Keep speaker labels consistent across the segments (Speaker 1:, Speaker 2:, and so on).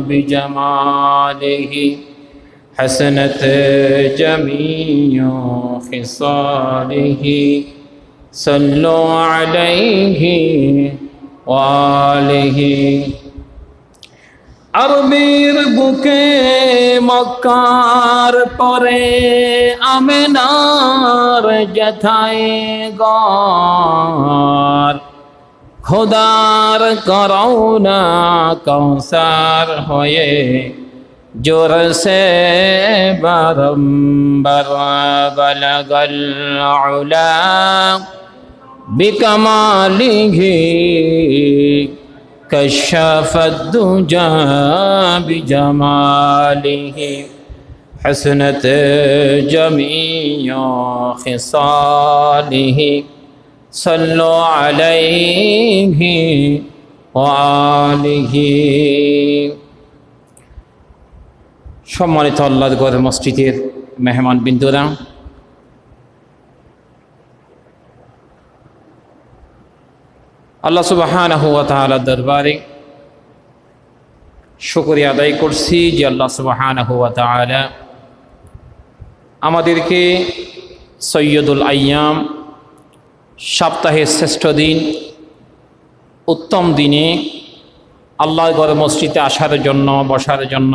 Speaker 1: بجماله حسنت جميع خصاله صلوا عليه وآله আরবির বুকে মক্কার পরে আমেনার যেথায় গর খোদার করৌনা কৌসার হয়ে জোর সে বারম্বার বলগল উলা বিকমালিহি كشف الدجى بجماله حسنت جميع خصاله صلوا عليه وآله সম্মানিত আল্লাহর ঘর মসজিদের মেহমান বিন্দুরা, আল্লাহ সুবহানাহু ওয়া তাআলার দরবারে শুকরিয়া আদায় করছি যে আল্লাহ সুবহানাহু ওয়া তাআলা আমাদেরকে সৈয়দুল আইয়াম, সপ্তাহের শ্রেষ্ঠ দিন, উত্তম দিনে আল্লাহর ঘর মসজিদে আসার জন্য, বসার জন্য,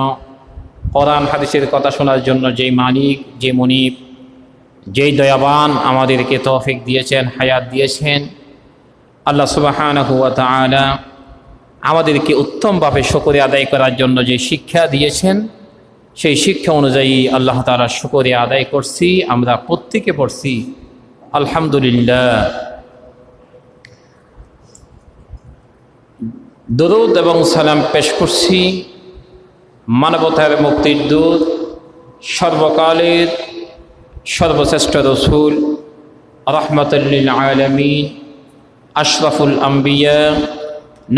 Speaker 1: কোরআন হাদিসের কথা শোনার জন্য যেই মালিক, যে মুনিব, যেই দয়াবান আমাদেরকে তৌফিক দিয়েছেন, হায়াত দিয়েছেন, আল্লাহ সুবহানাহু ওয়া তাআলা আমাদেরকে উত্তমভাবে শুকরিয়া আদায় করার জন্য যে শিক্ষা দিয়েছেন, সেই শিক্ষা অনুযায়ী আল্লাহ তাআলার শুকরিয়া আদায় করছি। আমরা প্রত্যেকে পড়ছি আলহামদুলিল্লাহ। দরুদ এবং সালাম পেশ করছি মানবতার মুক্তির দূত, সর্বকালের সর্বশ্রেষ্ঠ রসুল, রাহমাতুল লিল আলামিন, আশরাফুল আম্বিয়া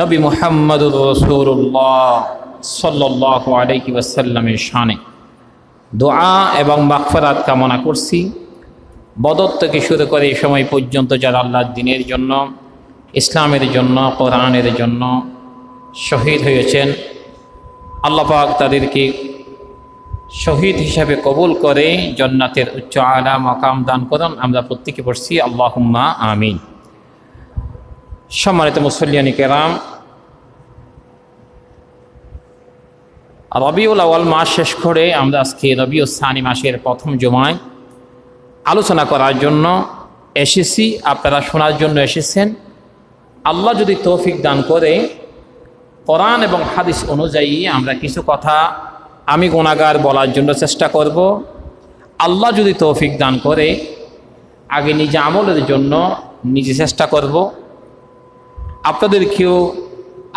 Speaker 1: নবী মুহাম্মদুর রাসূলুল্লাহ সাল্লাল্লাহু আলাইহি ওয়াসাল্লামের শানে দোয়া এবং মাগফিরাত কামনা করছি। বদর থেকে শুরু করে এই সময় পর্যন্ত যারা আল্লাহর দ্বীনের জন্য, ইসলামের জন্য, কোরআনের জন্য শহীদ হয়েছেন, আল্লাহ পাক তাদেরকে শহীদ হিসাবে কবুল করে জান্নাতের উচ্চ আলা মাকাম দান করুন। আমরা প্রত্যেকে পড়ছি আল্লাহুম্মা আমিন। সম্মানিত মুসল্লিয়ানি কেরাম, রবিউল আউয়াল মাস শেষ করে আমরা আজকে রবিউল সানি মাসের প্রথম জুমায় আলোচনা করার জন্য এসেছি। আপনারা শোনার জন্য এসেছেন। আল্লাহ যদি তৌফিক দান করে কোরআন এবং হাদিস অনুযায়ী আমরা কিছু কথা আমি গুনাহগার বলার জন্য চেষ্টা করব। আল্লাহ যদি তৌফিক দান করে আগে নিজে আমলের জন্য নিজে চেষ্টা করব। আপনাদেরকেও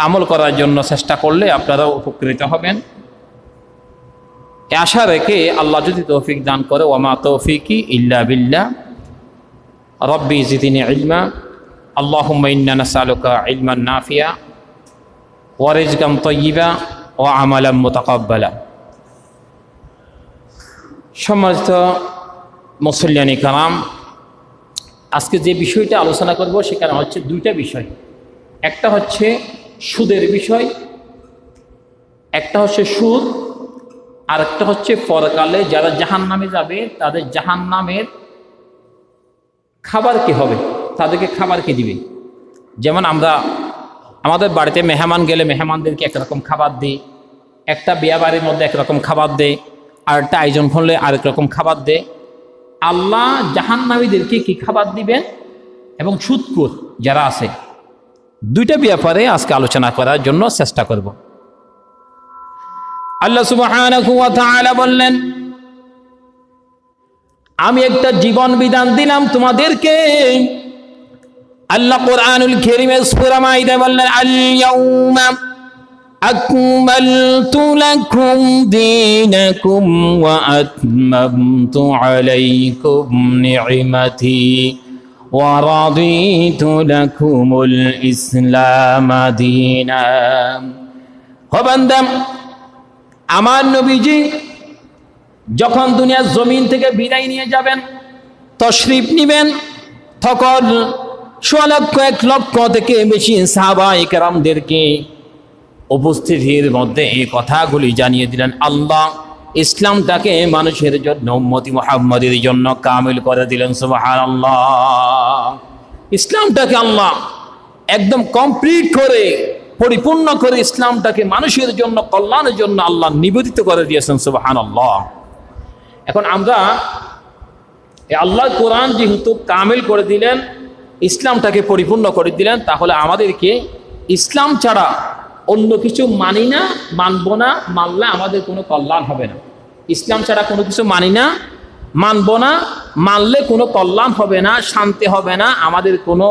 Speaker 1: আমল করার জন্য চেষ্টা করলে আপনারাও উপকৃত হবেন, এ আশা রেখে আল্লাহ যদি তৌফিক দান করে, ওয়ামা তৌফিকি ইল্লা বিল্লাহ, রব্বি জিদনি ইলমা, আল্লাহুম্মা ইন্না নাসআলুকা ইলমান নাফিয়া ওয়া রিজকান তাইয়্যিবা ওয়া আমালান মুতাকাব্বালা। সম্মানিত মুসল্লিয়ানি কারাম, আজকে যে বিষয়টা আলোচনা করব সেখানে হচ্ছে দুইটা বিষয়। একটা হচ্ছে সুদের বিষয়, একটা হচ্ছে সুদ, আর একটা হচ্ছে পরকালে যারা জাহান্নামে যাবে তাদের জাহান্নামের খাবার কি হবে, তাদেরকে খাবার কি দিবে। যেমন আমরা আমাদের বাড়িতে মেহমান গেলে মেহমানদেরকে একরকম খাবার দিই, একটা বিয়া বাড়ির মধ্যে একরকম খাবার দেয়, আর একটা আয়োজন করলে আরেক রকম খাবার দেয়। আল্লাহ জাহান্নামীদেরকে কি খাবার দিবেন এবং সুদখোর যারা আছে, দুইটা ব্যাপারে আজকে আলোচনা করার জন্য চেষ্টা করব। আল্লাহ সুবহানাহু ওয়া তাআলা বললেন, আমি একটা জীবন বিধান দিলাম তোমাদেরকে। আল্লাহ কোরআনুল কারীমের সূরা মাইদা বললেন, আল ইয়াউমা আকমালতু লাকুম দীনাকুম ওয়া আতমামতু আলাইকুম নি'মাতি ওয়া রাদিতু লাকুমুল ইসলাম দীনা। ও বান্দা, আমার নবীজি যখন দুনিয়ার জমিন থেকে বিদায় নিয়ে যাবেন, তশরিফ নিবেন, তখন 1,00,000 1,00,000 থেকে বেশি সাহাবায়ে কেরামদেরকে উপস্থিতির মধ্যে এই কথাগুলি জানিয়ে দিলেন। আল্লাহ ইসলামটাকে মানুষের জন্য উম্মতি মুহাম্মাদের জন্য কামিল করে দিলেন। সুবহানাল্লাহ। ইসলামটাকে আল্লাহ একদম কমপ্লিট করে, পরিপূর্ণ করে ইসলামটাকে মানুষের জন্য, কল্যাণের জন্য আল্লাহ নিবেদিত করে দিয়েছেন। সুবহানাল্লাহ। এখন আমরা আল্লাহ কোরআন যেহেতু কামিল করে দিলেন, ইসলামটাকে পরিপূর্ণ করে দিলেন, তাহলে আমাদেরকে ইসলাম ছাড়া অন্য কিছু মানি না, মানব না, মানলে আমাদের কোনো কল্যাণ হবে না। ইসলাম ছাড়া কোনো কিছু মানি না, মানব না, মানলে কোনো কল্যাণ হবে না, শান্তি হবে না, আমাদের কোনো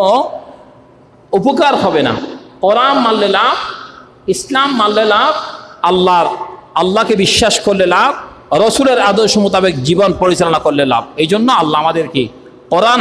Speaker 1: উপকার হবে না। কোরআন মানলে লাভ, ইসলাম মানলে লাভ, আল্লাহকে বিশ্বাস করলে লাভ, রসুলের আদর্শ মোতাবেক জীবন পরিচালনা করলে লাভ। এই জন্য আল্লাহ আমাদেরকে কোরআন